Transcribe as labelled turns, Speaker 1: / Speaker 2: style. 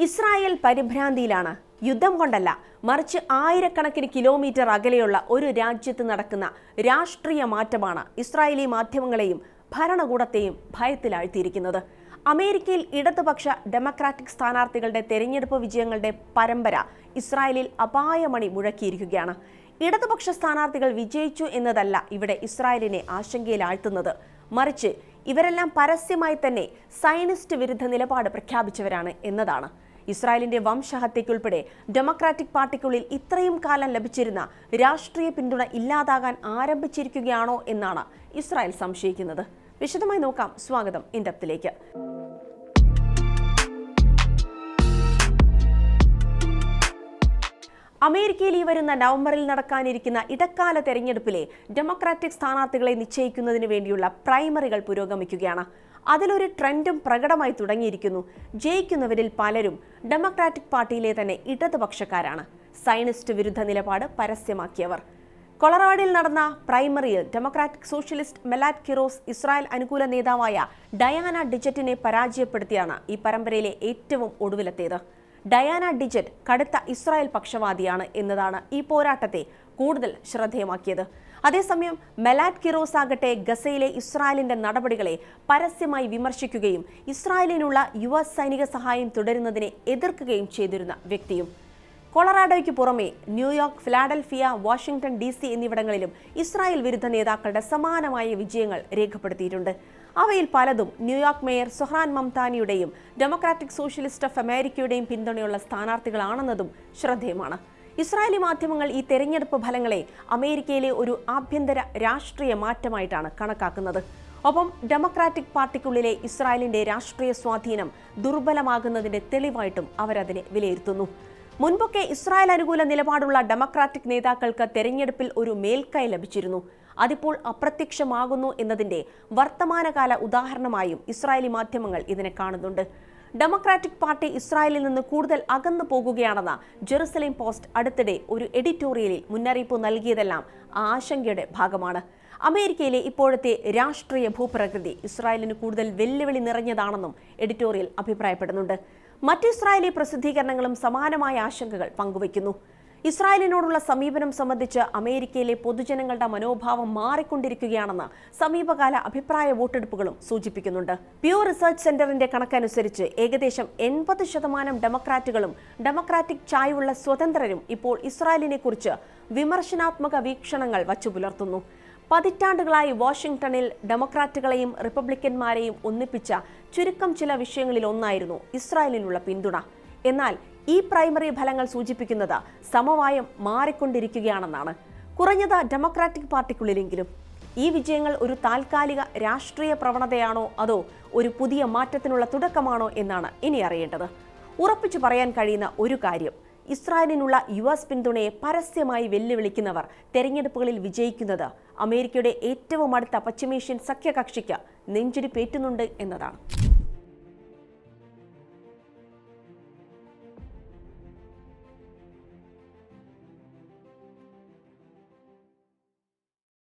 Speaker 1: Israel പരിഭ്രാന്തിയിലാണ്. യുദ്ധം കൊണ്ടല്ല, മറിച്ച് ആയിരക്കണക്കിന് കിലോമീറ്റർ അകലെയുള്ള ഒരു രാജ്യത്ത് നടക്കുന്ന രാഷ്ട്രീയ മാറ്റമാണ് ഇസ്രായേലി മാധ്യമങ്ങളെയും ഭരണകൂടത്തെയും ഭയത്തിലാഴ്ത്തിയിരിക്കുന്നത്. അമേരിക്കയിൽ ഇടതുപക്ഷ ഡെമോക്രാറ്റിക് സ്ഥാനാർത്ഥികളുടെ തെരഞ്ഞെടുപ്പ് വിജയങ്ങളുടെ പരമ്പര ഇസ്രായേലിൽ അപായമണി മുഴക്കിയിരിക്കുകയാണ്. ഇടതുപക്ഷ സ്ഥാനാർത്ഥികൾ വിജയിച്ചു എന്നതല്ല ഇവിടെ ഇസ്രായേലിനെ ആശങ്കയിലാഴ്ത്തുന്നത്, മറിച്ച് ഇവരെല്ലാം പരസ്യമായി തന്നെ സയനിസ്റ്റ് വിരുദ്ധ നിലപാട് പ്രഖ്യാപിച്ചവരാണ് എന്നതാണ്. ഇസ്രായേലിന്റെ വംശഹത്യയ്ക്കുൾപ്പെടെ ഡെമോക്രാറ്റിക് പാർട്ടിക്കുള്ളിൽ ഇത്രയും കാലം ലഭിച്ചിരുന്ന രാഷ്ട്രീയ പിന്തുണ ഇല്ലാതാകാൻ ആരംഭിച്ചിരിക്കുകയാണോ എന്നാണ് ഇസ്രായേൽ സംശയിക്കുന്നത്. വിശദമായി നോക്കാം. സ്വാഗതം ഇൻഡെപ്തിലേക്ക്. അമേരിക്കയിൽ ഈ വരുന്ന നവംബറിൽ നടക്കാനിരിക്കുന്ന ഇടക്കാല തെരഞ്ഞെടുപ്പിലെ ഡെമോക്രാറ്റിക് സ്ഥാനാർത്ഥികളെ നിശ്ചയിക്കുന്നതിന് വേണ്ടിയുള്ള പ്രൈമറികൾ പുരോഗമിക്കുകയാണ്. അതിലൊരു ട്രെൻഡും പ്രകടമായി തുടങ്ങിയിരിക്കുന്നു. ജയിക്കുന്നവരിൽ പലരും ഡെമോക്രാറ്റിക് പാർട്ടിയിലെ തന്നെ ഇടതുപക്ഷക്കാരാണ്, സയനിസ്റ്റ് വിരുദ്ധ നിലപാട് പരസ്യമാക്കിയവർ. കൊളറാഡോയിൽ നടന്ന പ്രൈമറിയിൽ ഡെമോക്രാറ്റിക് സോഷ്യലിസ്റ്റ് മെലാറ്റ് കിറോസ് ഇസ്രായേൽ അനുകൂല നേതാവായ ഡയാന ഡിജറ്റിനെ പരാജയപ്പെടുത്തിയാണ് ഈ പരമ്പരയിലെ ഏറ്റവും ഒടുവിലത്തേത്. ഡയാന ഡിജറ്റ് കടുത്ത ഇസ്രായേൽ പക്ഷവാദിയാണ് എന്നതാണ് ഈ പോരാട്ടത്തെ കൂടുതൽ ശ്രദ്ധേയമാക്കിയത്. അതേസമയം മെലാറ്റ് കിറോസ് ആകട്ടെ ഗസയിലെ ഇസ്രായേലിന്റെ നടപടികളെ പരസ്യമായി വിമർശിക്കുകയും ഇസ്രായേലിനുള്ള US സൈനിക സഹായം തുടരുന്നതിനെ എതിർക്കുകയും ചെയ്തിരുന്ന വ്യക്തിയും. കൊളറാഡോയ്ക്ക് പുറമെ ന്യൂയോർക്ക്, ഫിലാഡൽഫിയ, വാഷിംഗ്ടൺ DC എന്നിവിടങ്ങളിലും ഇസ്രായേൽ വിരുദ്ധ നേതാക്കളുടെ സമാനമായ വിജയങ്ങൾ രേഖപ്പെടുത്തിയിട്ടുണ്ട്. അവയിൽ പലതും ന്യൂയോർക്ക് മേയർ സൊഹ്റാൻ മംതാനിയുടെയും ഡെമോക്രാറ്റിക് സോഷ്യലിസ്റ്റ് ഓഫ് അമേരിക്കയുടെയും പിന്തുണയുള്ള സ്ഥാനാർത്ഥികളാണെന്നതും ശ്രദ്ധേയമാണ്. ഇസ്രായേലി മാധ്യമങ്ങൾ ഈ തെരഞ്ഞെടുപ്പ് ഫലങ്ങളെ അമേരിക്കയിലെ ഒരു ആഭ്യന്തര രാഷ്ട്രീയ മാറ്റമായിട്ടാണ് കണക്കാക്കുന്നത്. ഒപ്പം ഡെമോക്രാറ്റിക് പാർട്ടിക്കുള്ളിലെ ഇസ്രായേലിന്റെ രാഷ്ട്രീയ സ്വാധീനം ദുർബലമാകുന്നതിന്റെ തെളിവായിട്ടും അവരതിനെ വിലയിരുത്തുന്നു. മുൻപൊക്കെ ഇസ്രായേൽ അനുകൂല നിലപാടുള്ള ഡെമോക്രാറ്റിക് നേതാക്കൾക്ക് തെരഞ്ഞെടുപ്പിൽ ഒരു മേൽക്കൈ ലഭിച്ചിരുന്നു. അതിപ്പോൾ അപ്രത്യക്ഷമാകുന്നു എന്നതിന്റെ വർത്തമാനകാല ഉദാഹരണമായും ഇസ്രായേലി മാധ്യമങ്ങൾ ഇതിനെ കാണുന്നുണ്ട്. ഡെമോക്രാറ്റിക് പാർട്ടി ഇസ്രായേലിൽ നിന്ന് കൂടുതൽ അകന്നു പോകുകയാണെന്ന ജെറുസലേം പോസ്റ്റ് അടുത്തിടെ ഒരു എഡിറ്റോറിയലിൽ മുന്നറിയിപ്പ് നൽകിയതെല്ലാം ആശങ്കയുടെ ഭാഗമാണ്. അമേരിക്കയിലെ ഇപ്പോഴത്തെ രാഷ്ട്രീയ ഭൂപ്രകൃതി ഇസ്രായേലിന് കൂടുതൽ വെല്ലുവിളി നിറഞ്ഞതാണെന്നും എഡിറ്റോറിയൽ അഭിപ്രായപ്പെടുന്നുണ്ട്. മറ്റ് ഇസ്രായേലി പ്രസിദ്ധീകരണങ്ങളും സമാനമായ ആശങ്കകൾ പങ്കുവയ്ക്കുന്നു. ഇസ്രായേലിനോടുള്ള സമീപനം സംബന്ധിച്ച് അമേരിക്കയിലെ പൊതുജനങ്ങളുടെ മനോഭാവം മാറിക്കൊണ്ടിരിക്കുകയാണെന്ന് സമീപകാല അഭിപ്രായ വോട്ടെടുപ്പുകളും സൂചിപ്പിക്കുന്നുണ്ട്. പ്യൂ റിസർച്ച് സെന്ററിന്റെ കണക്കനുസരിച്ച് ഏകദേശം 80% ഡെമോക്രാറ്റുകളും ഡെമോക്രാറ്റിക് ചായ്വുള്ള സ്വതന്ത്രരും ഇപ്പോൾ ഇസ്രായേലിനെ കുറിച്ച് വിമർശനാത്മക വീക്ഷണങ്ങൾ വച്ചുപുലർത്തുന്നു. പതിറ്റാണ്ടുകളായി വാഷിംഗ്ടണിൽ ഡെമോക്രാറ്റുകളെയും റിപ്പബ്ലിക്കന്മാരെയും ഒന്നിപ്പിച്ച ചുരുക്കം ചില വിഷയങ്ങളിൽ ഒന്നായിരുന്നു ഇസ്രായേലിനുള്ള പിന്തുണ. എന്നാൽ ഈ പ്രൈമറി ഫലങ്ങൾ സൂചിപ്പിക്കുന്നത് സമവായം മാറിക്കൊണ്ടിരിക്കുകയാണെന്നാണ്, കുറഞ്ഞത് ഡെമോക്രാറ്റിക് പാർട്ടിക്കുള്ളിലെങ്കിലും. ഈ വിജയങ്ങൾ ഒരു താൽക്കാലിക രാഷ്ട്രീയ പ്രവണതയാണോ അതോ ഒരു പുതിയ മാറ്റത്തിനുള്ള തുടക്കമാണോ എന്നാണ് ഇനി അറിയേണ്ടത്. ഉറപ്പിച്ചു പറയാൻ കഴിയുന്ന ഒരു കാര്യം, ഇസ്രായേലിനുള്ള US പിന്തുണയെ പരസ്യമായി വെല്ലുവിളിക്കുന്നവർ തെരഞ്ഞെടുപ്പുകളിൽ വിജയിക്കുന്നത് അമേരിക്കയുടെ ഏറ്റവും അടുത്ത പശ്ചിമേഷ്യൻ സഖ്യകക്ഷിക്ക് നെഞ്ചിടിപ്പേറ്റുന്നുണ്ട് എന്നതാണ്.